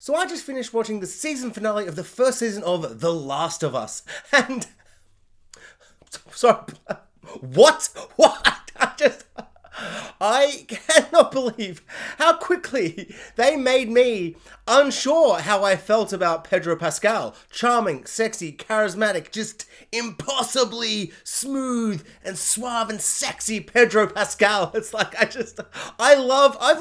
So I just finished watching the season finale of the first season of The Last of Us. And... Sorry. What? I cannot believe how quickly they made me unsure how I felt about Pedro Pascal. Charming, sexy, charismatic, just impossibly smooth and suave and sexy Pedro Pascal. It's like, I've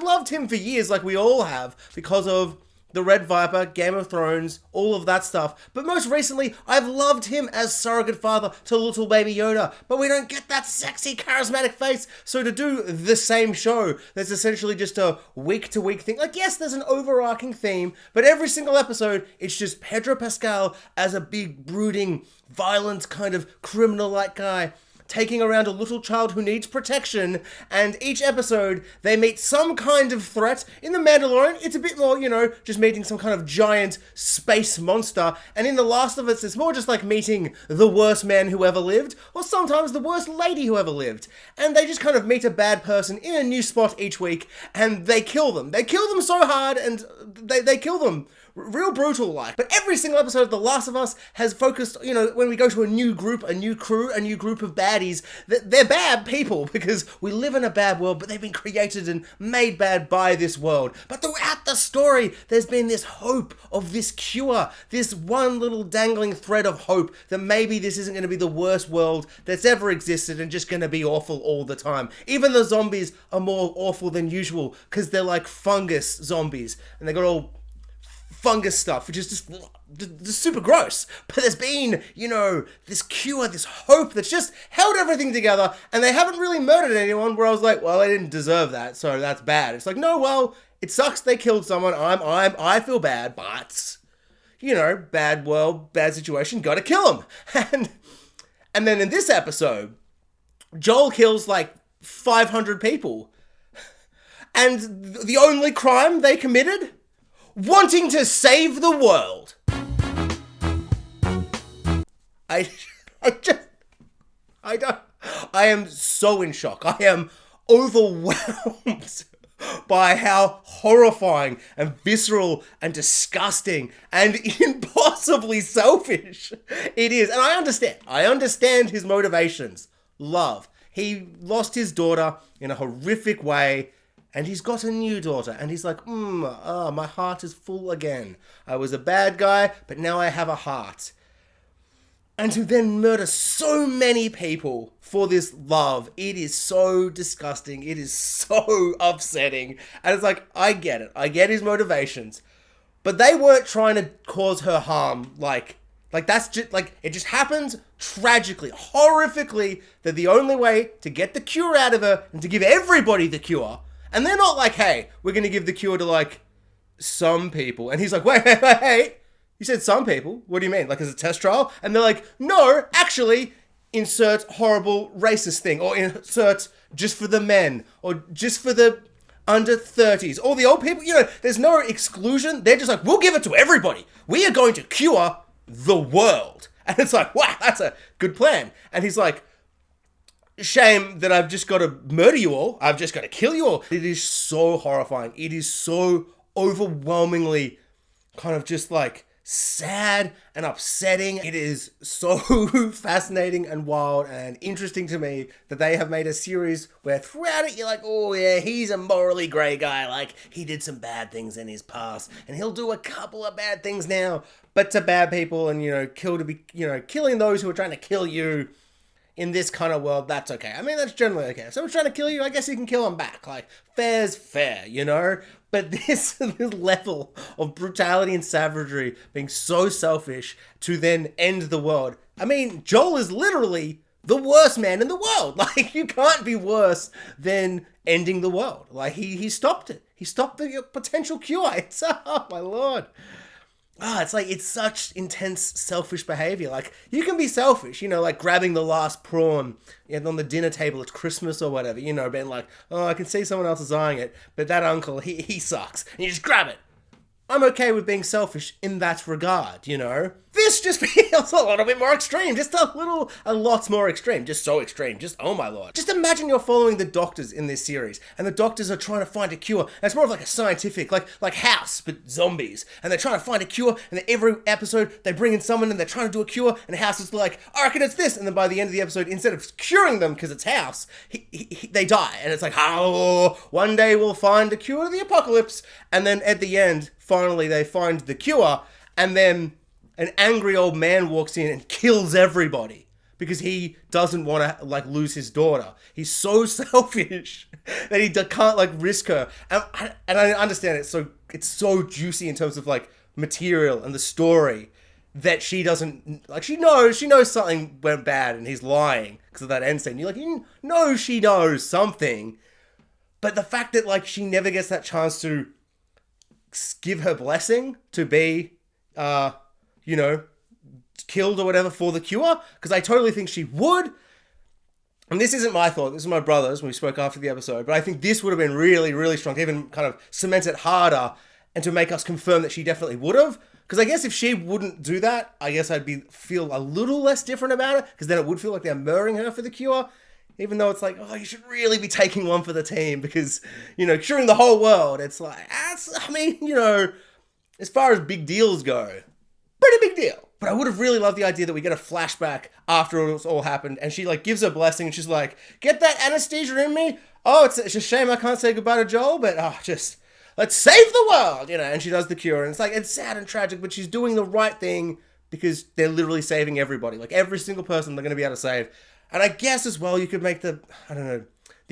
loved him for years, like we all have, because of The Red Viper, Game of Thrones, all of that stuff. But most recently, I've loved him as surrogate father to little baby Yoda. But we don't get that sexy, charismatic face. So to do the same show, there's essentially just a week-to-week thing. Like, yes, there's an overarching theme, but every single episode, it's just Pedro Pascal as a big, brooding, violent, kind of criminal-like guy, taking around a little child who needs protection, and each episode, they meet some kind of threat. In The Mandalorian, it's a bit more, just meeting some kind of giant space monster, and in The Last of Us, it's more just like meeting the worst man who ever lived, or sometimes the worst lady who ever lived, and they just kind of meet a bad person in a new spot each week, and they kill them. They kill them so hard, and they kill them real brutal like. But every single episode of The Last of Us has focused, when we go to a new group, a new crew, a new group of baddies, they're bad people because we live in a bad world, but they've been created and made bad by this world. But throughout the story, there's been this hope of this cure, this one little dangling thread of hope that maybe this isn't going to be the worst world that's ever existed and just going to be awful all the time. Even the zombies are more awful than usual because they're like fungus zombies and they got all fungus stuff, which is just super gross. But there's been, this cure, this hope that's just held everything together, and they haven't really murdered anyone where I was like, well, they didn't deserve that, so that's bad. It's like, no, well, it sucks they killed someone. I feel bad, but, bad world, bad situation, gotta kill them. And then in this episode, Joel kills like 500 people. And the only crime they committed? Wanting to save the world. I am so in shock. I am overwhelmed by how horrifying and visceral and disgusting and impossibly selfish it is. And I understand his motivations. Love. He lost his daughter in a horrific way, and he's got a new daughter, and he's like, my heart is full again. I was a bad guy, but now I have a heart. And to then murder so many people for this love, it is so disgusting. It is so upsetting. And it's like, I get it. I get his motivations. But they weren't trying to cause her harm. Like that's just, it just happened tragically, horrifically, that the only way to get the cure out of her and to give everybody the cure. And they're not like, hey, we're going to give the cure to, some people. And he's like, wait. You said some people? What do you mean? Like, as a test trial? And they're like, no, actually, insert horrible racist thing. Or insert just for the men. Or just for the under 30s. Or the old people. There's no exclusion. They're just like, we'll give it to everybody. We are going to cure the world. And it's like, wow, that's a good plan. And he's like, shame that I've just got to murder you all. I've just got to kill you all. It is so horrifying. It is so overwhelmingly kind of just sad and upsetting. It is so fascinating and wild and interesting to me that they have made a series where throughout it you're like, oh yeah, he's a morally grey guy. He did some bad things in his past and he'll do a couple of bad things now, but to bad people and, killing those who are trying to kill you. In this kind of world, that's okay. I mean, that's generally okay. If someone's trying to kill you, I guess you can kill them back. Fair's fair, But this level of brutality and savagery, being so selfish to then end the world. I mean, Joel is literally the worst man in the world. You can't be worse than ending the world. He stopped it. He stopped the potential cure. It's, oh my Lord. It's such intense selfish behavior. You can be selfish, grabbing the last prawn on the dinner table at Christmas or whatever, being like, oh, I can see someone else is eyeing it, but that uncle, he sucks. And you just grab it. I'm okay with being selfish in that regard, you know? This just feels a little bit more extreme. Just a lot more extreme. Just so extreme. Just, oh my lord. Just imagine you're following the doctors in this series, and the doctors are trying to find a cure. And it's more of like a scientific, like House, but zombies. And they're trying to find a cure, and then every episode, they bring in someone, and they're trying to do a cure, and House is like, I reckon it's this. And then by the end of the episode, instead of curing them, because it's House, they die. And it's like, oh, one day we'll find a cure to the apocalypse. And then at the end, finally they find the cure, and then an angry old man walks in and kills everybody because he doesn't want to like lose his daughter. He's so selfish that he can't like risk her. And I understand it's so juicy in terms of like material and the story that she doesn't like. She knows something went bad and he's lying because of that end scene. You're like, you know, she knows something, but the fact that like she never gets that chance to give her blessing to be, killed or whatever for the cure, because I totally think she would. And this isn't my thought, this is my brother's when we spoke after the episode, but I think this would have been really, really strong to even kind of cement it harder and to make us confirm that she definitely would have. Because I guess if she wouldn't do that, I guess I'd feel a little less different about it, because then it would feel like they're murdering her for the cure. Even though it's like, oh, you should really be taking one for the team because, curing the whole world, it's like, as far as big deals go, pretty big deal. But I would have really loved the idea that we get a flashback after it's all happened, and she like gives her blessing, and she's like, get that anesthesia in me. Oh, it's a shame I can't say goodbye to Joel, but just let's save the world, and she does the cure, and it's like, it's sad and tragic, but she's doing the right thing because they're literally saving everybody. Like every single person they're going to be able to save. And I guess as well, you could make the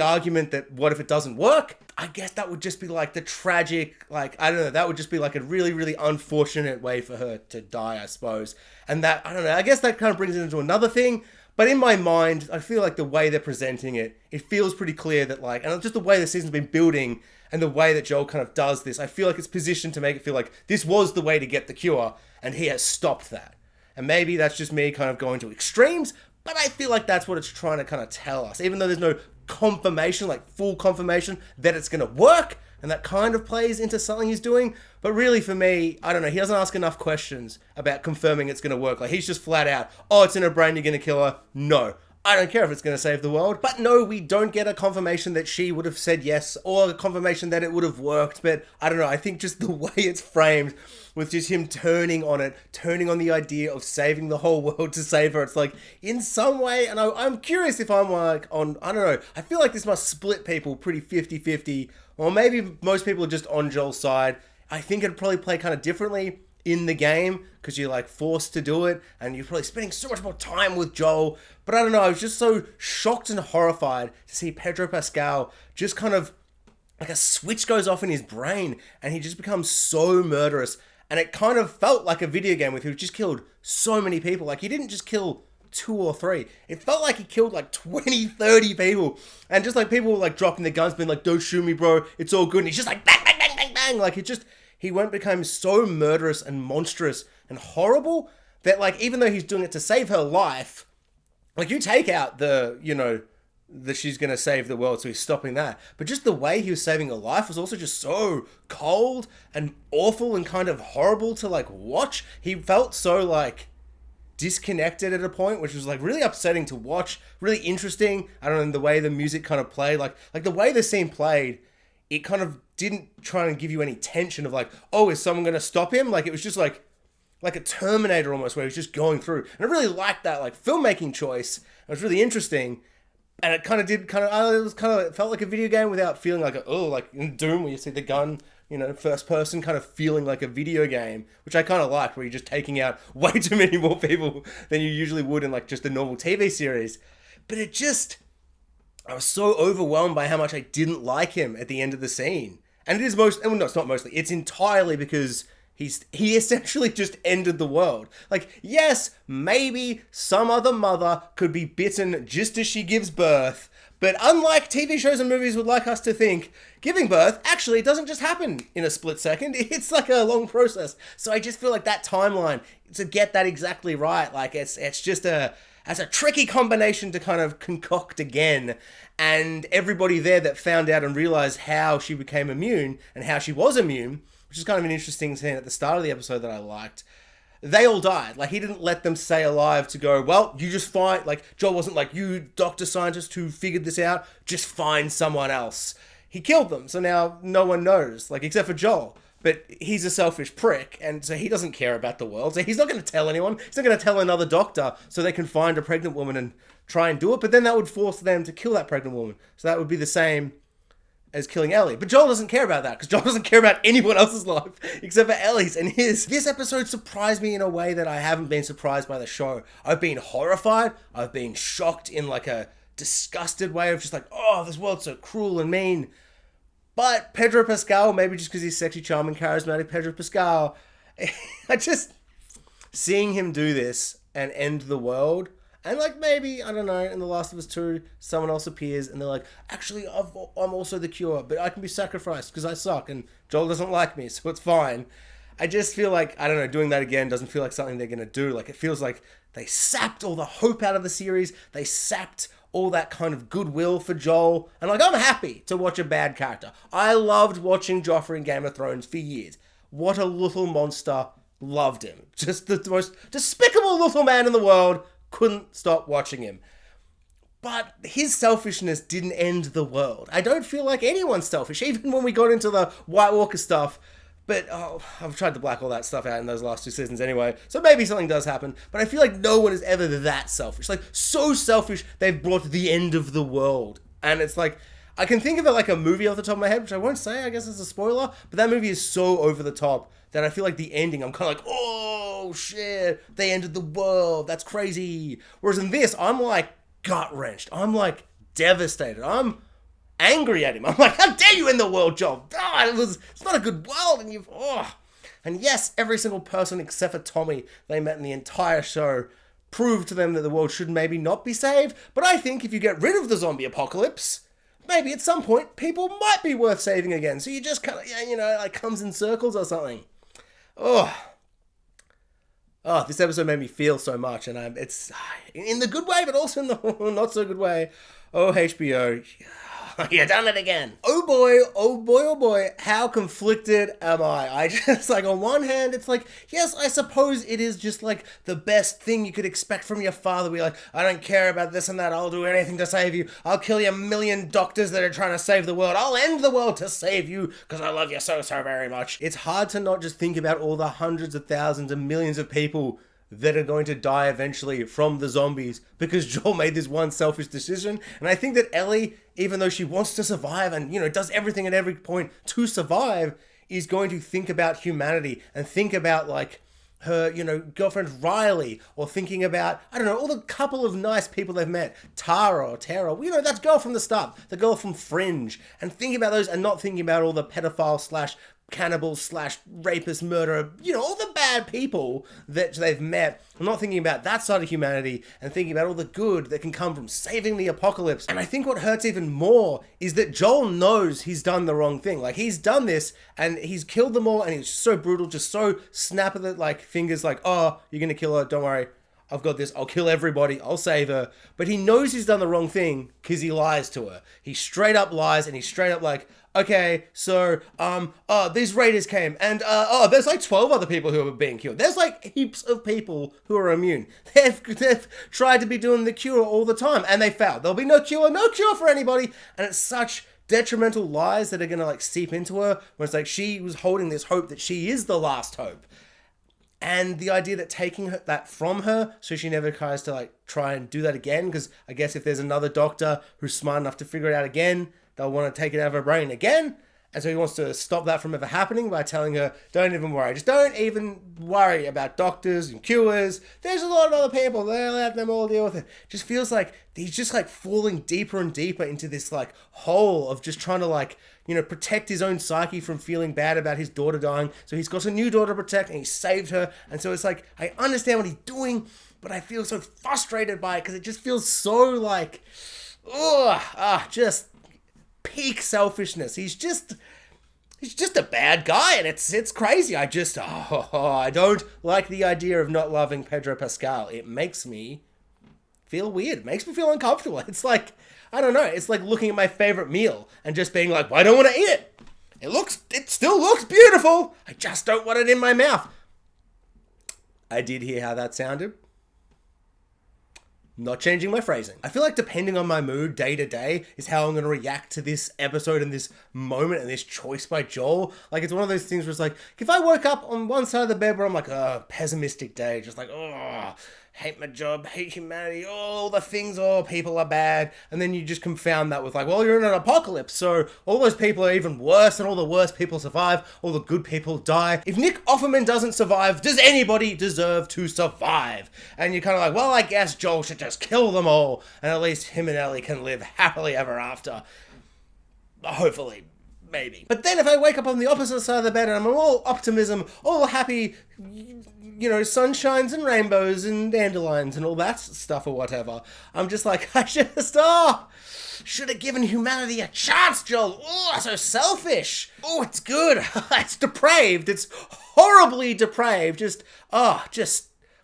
argument that what if it doesn't work? I guess that would just be like the tragic, that would just be like a really, really unfortunate way for her to die, I suppose. And that, I guess that kind of brings it into another thing. But in my mind, I feel like the way they're presenting it, it feels pretty clear that and just the way the season's been building and the way that Joel kind of does this, I feel like it's positioned to make it feel like this was the way to get the cure and he has stopped that. And maybe that's just me kind of going to extremes, but I feel like that's what it's trying to kind of tell us. Even though there's no confirmation, like full confirmation that it's going to work, and that kind of plays into something he's doing. But really for me, I don't know, he doesn't ask enough questions about confirming it's going to work. Like he's just flat out, oh, it's in her brain, you're going to kill her. No, I don't care if it's going to save the world. But no, we don't get a confirmation that she would have said yes, or a confirmation that it would have worked. But I don't know, I think just the way it's framed, with just him turning on the idea of saving the whole world to save her. It's like, in some way, and I'm curious if I'm like on, I don't know, I feel like this must split people pretty 50-50, or maybe most people are just on Joel's side. I think it'd probably play kind of differently in the game, because you're like forced to do it, and you're probably spending so much more time with Joel. But I don't know, I was just so shocked and horrified to see Pedro Pascal just kind of, like a switch goes off in his brain, and he just becomes so murderous. And it kind of felt like a video game with who just killed so many people. Like, he didn't just kill 2 or 3. It felt like he killed like 20, 30 people. And just like people were like dropping their guns, being like, don't shoot me, bro. It's all good. And he's just like, bang, bang, bang, bang, bang. Like, became so murderous and monstrous and horrible that like, even though he's doing it to save her life, like you take out the, that she's going to save the world, so he's stopping that. But just the way he was saving her life was also just so cold and awful and kind of horrible to like watch. He felt so like disconnected at a point, which was like really upsetting to watch, really interesting. I don't know, the way the music kind of played, like the way the scene played, it kind of didn't try and give you any tension of like, oh, is someone going to stop him? Like it was just like a Terminator almost, where he was just going through. And I really liked that like filmmaking choice. It was really interesting. And it it felt like a video game without feeling like like in Doom where you see the gun, first person, kind of feeling like a video game, which I kind of liked, where you're just taking out way too many more people than you usually would in like just a normal TV series. But I was so overwhelmed by how much I didn't like him at the end of the scene. And it's not mostly, it's entirely because he essentially just ended the world. Like, yes, maybe some other mother could be bitten just as she gives birth, but unlike TV shows and movies would like us to think, giving birth actually doesn't just happen in a split second. It's like a long process. So I just feel like that timeline, to get that exactly right, like it's just as a tricky combination to kind of concoct again. And everybody there that found out and realized how she became immune and how she was immune, which is kind of an interesting scene at the start of the episode that I liked. They all died. Like, he didn't let them stay alive to go, well, you just find, like, Joel wasn't like, you doctor scientist who figured this out, just find someone else. He killed them, so now no one knows, like, except for Joel. But he's a selfish prick, and so he doesn't care about the world. So he's not going to tell anyone. He's not going to tell another doctor so they can find a pregnant woman and try and do it. But then that would force them to kill that pregnant woman. So that would be the same as killing Ellie. But Joel doesn't care about that, because Joel doesn't care about anyone else's life except for Ellie's and his. This episode surprised me in a way that I haven't been surprised by the show. I've been horrified. I've been shocked in like a disgusted way of just like, oh, this world's so cruel and mean. But Pedro Pascal, maybe just because he's sexy, charming, charismatic Pedro Pascal, I just, seeing him do this and end the world, and like maybe, I don't know, in The Last of Us 2, someone else appears and they're like, actually, I'm also the cure, but I can be sacrificed because I suck and Joel doesn't like me, so it's fine. I just feel like, I don't know, doing that again doesn't feel like something they're going to do. Like, it feels like they sapped all the hope out of the series. They sapped all that kind of goodwill for Joel. And like, I'm happy to watch a bad character. I loved watching Joffrey in Game of Thrones for years. What a little monster. Loved him. Just the most despicable little man in the world. Couldn't stop watching him. But his selfishness didn't end the world. I don't feel like anyone's selfish, even when we got into the White Walker stuff. But I've tried to black all that stuff out in those last 2 seasons anyway, so maybe something does happen. But I feel like no one is ever that selfish. Like, so selfish, they've brought the end of the world. And it's like, I can think of it like a movie off the top of my head, which I won't say, I guess it's a spoiler. But that movie is so over the top that I feel like the ending, I'm kind of like, oh shit, they ended the world, that's crazy. Whereas in this, I'm like gut-wrenched. I'm like devastated. I'm angry at him. I'm like, how dare you end the world, Joel? It's not a good world, and And yes, every single person except for Tommy they met in the entire show proved to them that the world should maybe not be saved. But I think if you get rid of the zombie apocalypse, maybe at some point people might be worth saving again. So you just kind of, like comes in circles or something. This episode made me feel so much, and it's in the good way, but also in the not so good way. Oh, HBO. You done it again. Oh boy, how conflicted am I? I just, like, on one hand, it's like, yes, I suppose it is just, like, the best thing you could expect from your father. Be like, I don't care about this and that, I'll do anything to save you. I'll kill you a million doctors that are trying to save the world. I'll end the world to save you, because I love you so very much. It's hard to not just think about all the hundreds of thousands and millions of people that are going to die eventually from the zombies because Joel made this one selfish decision. And I think that Ellie, even though she wants to survive and, does everything at every point to survive, is going to think about humanity and think about, like, her, girlfriend Riley, or thinking about, I don't know, all the couple of nice people they've met, Tara or Tara, that girl from the start, the girl from Fringe, and thinking about those and not thinking about all the pedophile / cannibal / rapist, murderer, all the bad people that they've met. I'm not thinking about that side of humanity and thinking about all the good that can come from saving the apocalypse. And I think what hurts even more is that Joel knows he's done the wrong thing. Like, he's done this and he's killed them all, and he's so brutal, just so snap of the, like, fingers, like, oh, you're gonna kill her, don't worry, I've got this, I'll kill everybody, I'll save her. But he knows he's done the wrong thing because he lies to her. He straight up lies, and he's straight up like, okay, so, these raiders came, and, there's like 12 other people who are being killed. There's like heaps of people who are immune. They've tried to be doing the cure all the time, and they failed. There'll be no cure for anybody, and it's such detrimental lies that are gonna, like, seep into her, when it's like she was holding this hope that she is the last hope. And the idea that taking that from her so she never tries to, like, try and do that again, because I guess if there's another doctor who's smart enough to figure it out again, they'll want to take it out of her brain again. And so he wants to stop that from ever happening by telling her, don't even worry. Just don't even worry about doctors and cures. There's a lot of other people. They'll let them all deal with it. Just feels like he's just, like, falling deeper and deeper into this, like, hole of just trying to, like, protect his own psyche from feeling bad about his daughter dying. So he's got a new daughter to protect, and he saved her. And so it's like, I understand what he's doing, but I feel so frustrated by it because it just feels so, like, just peak selfishness. He's just a bad guy, and it's crazy. I don't like the idea of not loving Pedro Pascal. It makes me feel weird. It makes me feel uncomfortable. It's like, I don't know, it's like looking at my favorite meal and just being like, well, I don't want to eat it. It still looks beautiful. I just don't want it in my mouth. I did hear how that sounded. Not changing my phrasing. I feel like depending on my mood day to day is how I'm going to react to this episode and this moment and this choice by Joel. Like, it's one of those things where it's like, if I woke up on one side of the bed where I'm like, oh, pessimistic day, just like, oh, hate my job, hate humanity, all the things, oh, people are bad. And then you just confound that with like, well, you're in an apocalypse, so all those people are even worse and all the worst people survive, all the good people die. If Nick Offerman doesn't survive, does anybody deserve to survive? And you're kind of like, well, I guess Joel should just kill them all, and at least him and Ellie can live happily ever after. Hopefully. Maybe. But then if I wake up on the opposite side of the bed and I'm all optimism, all happy, you know, sunshines and rainbows and dandelions and all that stuff or whatever, I'm just like, should have given humanity a chance, Joel. Oh, so selfish. Oh, it's good. It's depraved. It's horribly depraved.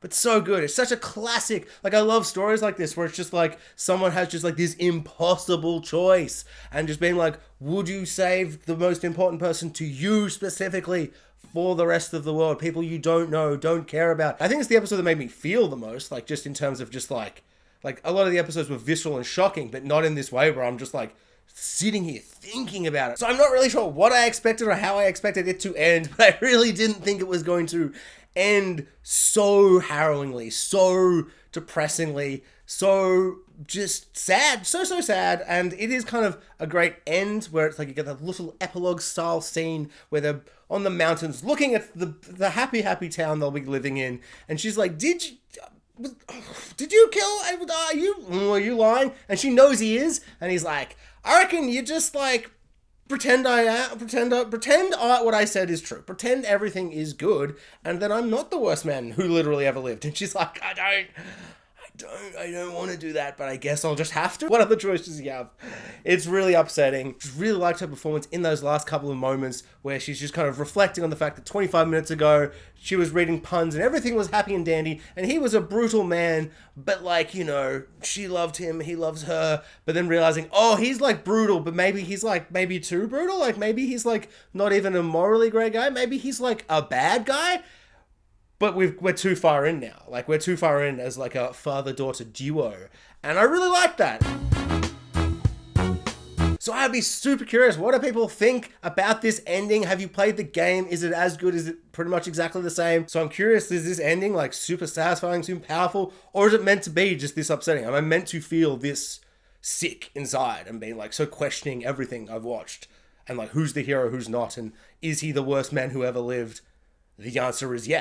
But so good. It's such a classic. Like, I love stories like this where it's just like someone has just like this impossible choice and just being like, would you save the most important person to you specifically for the rest of the world? People you don't know, don't care about. I think it's the episode that made me feel the most, like just in terms of just like a lot of the episodes were visceral and shocking, but not in this way where I'm just like sitting here thinking about it. So I'm not really sure what I expected or how I expected it to end, but I really didn't think it was going to end so harrowingly, so depressingly, so just sad, so sad. And it is kind of a great end where it's like you get that little epilogue style scene where they're on the mountains looking at the happy town they'll be living in, and she's like, did you kill, are you lying? And she knows he is, and he's like, I reckon you just like pretend what I said is true. Pretend everything is good, and then I'm not the worst man who literally ever lived. And she's like, I don't want to do that, but I guess I'll just have to. What other choices you have? It's really upsetting. Just really liked her performance in those last couple of moments where she's just kind of reflecting on the fact that 25 minutes ago, she was reading puns and everything was happy and dandy, and he was a brutal man, but like, you know, she loved him, he loves her, but then realizing, oh, he's like brutal, but maybe he's like, maybe too brutal, like maybe he's like not even a morally great guy, maybe he's like a bad guy. But we're too far in now. Like, we're too far in as like a father-daughter duo. And I really like that. So I'd be super curious, what do people think about this ending? Have you played the game? Is it as good? Is it pretty much exactly the same? So I'm curious, is this ending like super satisfying, super powerful? Or is it meant to be just this upsetting? Am I meant to feel this sick inside and being like so questioning everything I've watched? And like, who's the hero, who's not? And is he the worst man who ever lived? The answer is yes.